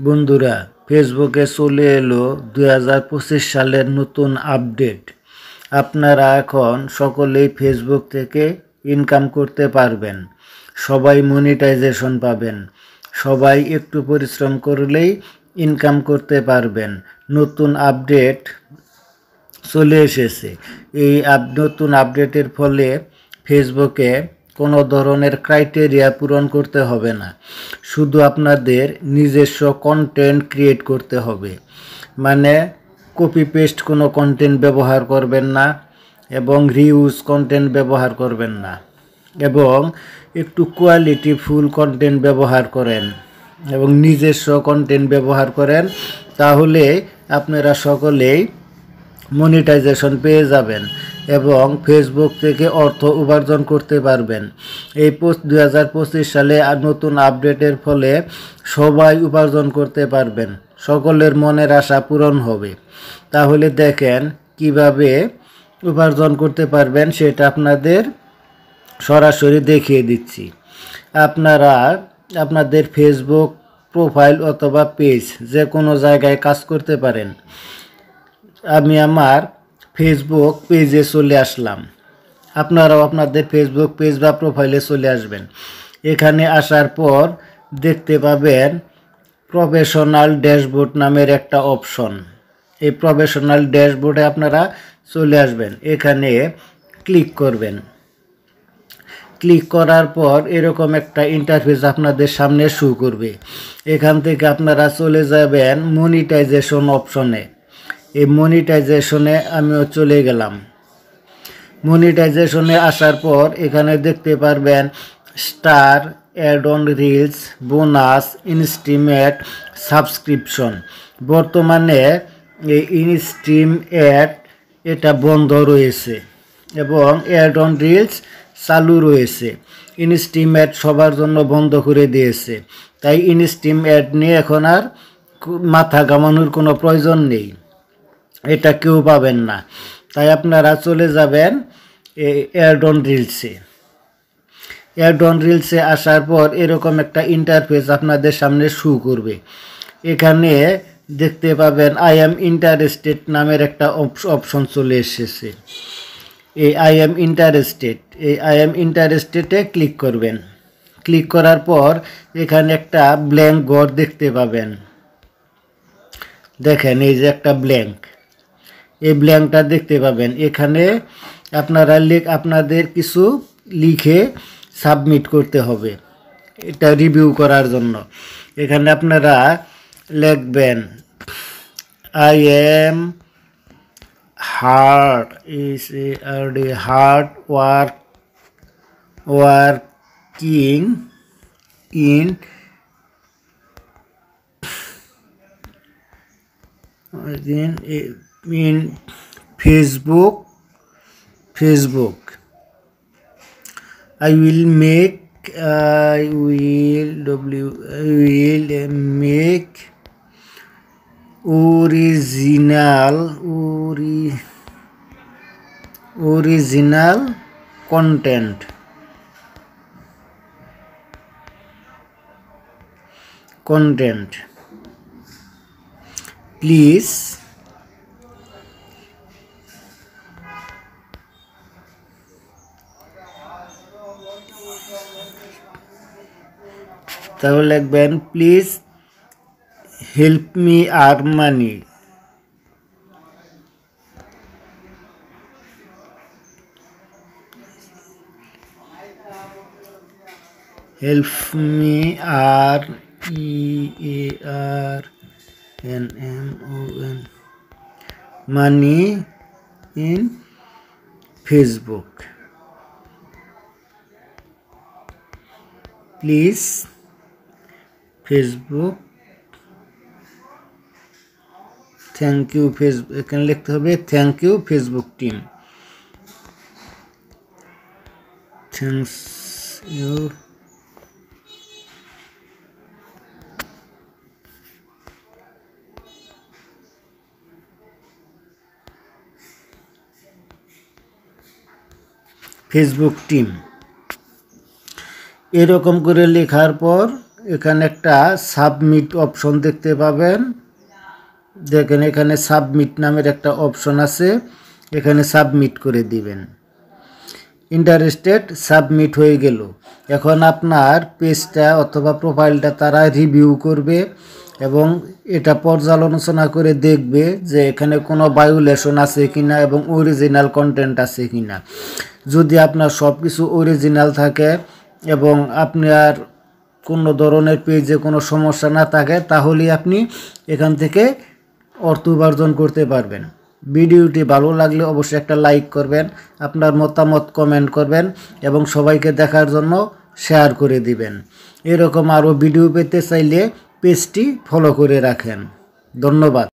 বন্ধুরা, ফেসবুকে চলে এলো 2025 সালের নতুন আপডেট। আপনারা এখন সকলেই ফেসবুক থেকে ইনকাম করতে পারবেন। সবাই মনিটাইজেশন পাবেন। সবাই একটু পরিশ্রম করলেই ইনকাম করতে পারবেন। নতুন আপডেট চলে এসেছে। এই নতুন আপডেটের ফলে ফেসবুকে কোনো ধরনের ক্রাইটেরিয়া পূরণ করতে হবে না, শুধু আপনাদের নিজস্ব কন্টেন্ট ক্রিয়েট করতে হবে। মানে কপি পেস্ট কোনো কন্টেন্ট ব্যবহার করবেন না এবং রিউজ কন্টেন্ট ব্যবহার করবেন না, এবং একটু কোয়ালিটিফুল কন্টেন্ট ব্যবহার করেন এবং নিজস্ব কন্টেন্ট ব্যবহার করেন, তাহলে আপনারা সকলেই মনিটাইজেশন পেয়ে যাবেন এবং ফেসবুক থেকে অর্থ উপার্জন করতে পারবেন। এই 2025 সালে নতুন আপডেটের ফলে সবাই উপার্জন করতে পারবেন, সকলের মনের আশা পূরণ হবে। তাহলে দেখেন কিভাবে উপার্জন করতে পারবেন, সেটা আপনাদের সরাসরি দেখিয়ে দিচ্ছি। আপনারা আপনাদের ফেসবুক প্রোফাইল অথবা পেজ যে কোনো জায়গায় কাজ করতে পারেন। আমি আমার ফেসবুক পেজে চলে আসলাম। আপনারাও আপনাদের ফেসবুক পেজ বা প্রোফাইলে চলে আসবেন। এখানে আসার পর দেখতে পাবেন প্রফেশনাল ড্যাশবোর্ড নামের একটা অপশন। এই প্রফেশনাল ড্যাশবোর্ডে আপনারা চলে আসবেন, এখানে ক্লিক করবেন। ক্লিক করার পর এরকম একটা ইন্টারফেস আপনাদের সামনে শো করবে। এখান থেকে আপনারা চলে যাবেন মনিটাইজেশন অপশনে। এই মনিটাইজেশনে আমিও চলে গেলাম। মনিটাইজেশনে আসার পর এখানে দেখতে পারবেন star, ad on reels, bonus, ইনস্টিমেট, সাবস্ক্রিপশন। বর্তমানে এই ইনস্ট্রিম অ্যাড এটা বন্ধ রয়েছে এবং অ্যাড অন রিলস চালু রয়েছে। ইনস্ট্রিম অ্যাড সবার জন্য বন্ধ করে দিয়েছে, তাই ইনস্ট্রিম অ্যাড নিয়ে এখন আর মাথা ঘামানোর কোনো প্রয়োজন নেই, এটা কেউ পাবেন না। তাই আপনারা চলে যাবেন অ্যাড অন রিলসে। অ্যাড অন রিলসে আসার পর এরকম একটা ইন্টারফেস আপনাদের সামনে শো করবে। এখানে দেখতে পাবেন আই অ্যাম ইন্টারেস্টেড নামের একটা অপশন চলে এসেছে। এই আই অ্যাম ইন্টারেস্টেডে ক্লিক করবেন। ক্লিক করার পর এখানে একটা ব্ল্যাঙ্ক ঘর দেখতে পাবেন। দেখেন এই যে একটা ব্ল্যাঙ্ক, এই ব্ল্যাঙ্কটা দেখতে পাবেন। এখানে আপনারা আপনাদের কিছু লিখে সাবমিট করতে হবে এটা রিভিউ করার জন্য। এখানে আপনারা লিখবেন I am hard working in Facebook. I will make original content. Please তাহলে লিখবেন please help me earn money. Help me আর EARNMON money in Facebook. Please Facebook, thank you Facebook. এখানে লিখতে হবে thank you Facebook team. Thanks you Facebook team. এরকম করে লেখার পর এখানে একটা সাবমিট অপশন দেখতে পাবেন। দেখেন এখানে সাবমিট নামের একটা অপশন আছে, এখানে সাবমিট করে দিবেন। ইন্টারেস্টেড, সাবমিট হয়ে গেল। এখন আপনার পেজটা অথবা প্রোফাইলটা তারা রিভিউ করবে এবং এটা পর্যালোচনা করে দেখবে যে এখানে কোনো ভায়োলেশন আছে কিনা এবং অরিজিনাল কন্টেন্ট আছে কিনা। যদি আপনার সব কিছু অরিজিনাল থাকে এবং আপনার কোনো ধরনের পেজে কোনো সমস্যা না থাকে, তাহলেই আপনি এখান থেকে অর্থ উপার্জন করতে পারবেন। ভিডিওটি ভালো লাগলে অবশ্যই একটা লাইক করবেন, আপনার মতামত কমেন্ট করবেন এবং সবাইকে দেখার জন্য শেয়ার করে দিবেন। এরকম আরও ভিডিও পেতে চাইলে পেজটি ফলো করে রাখেন। ধন্যবাদ।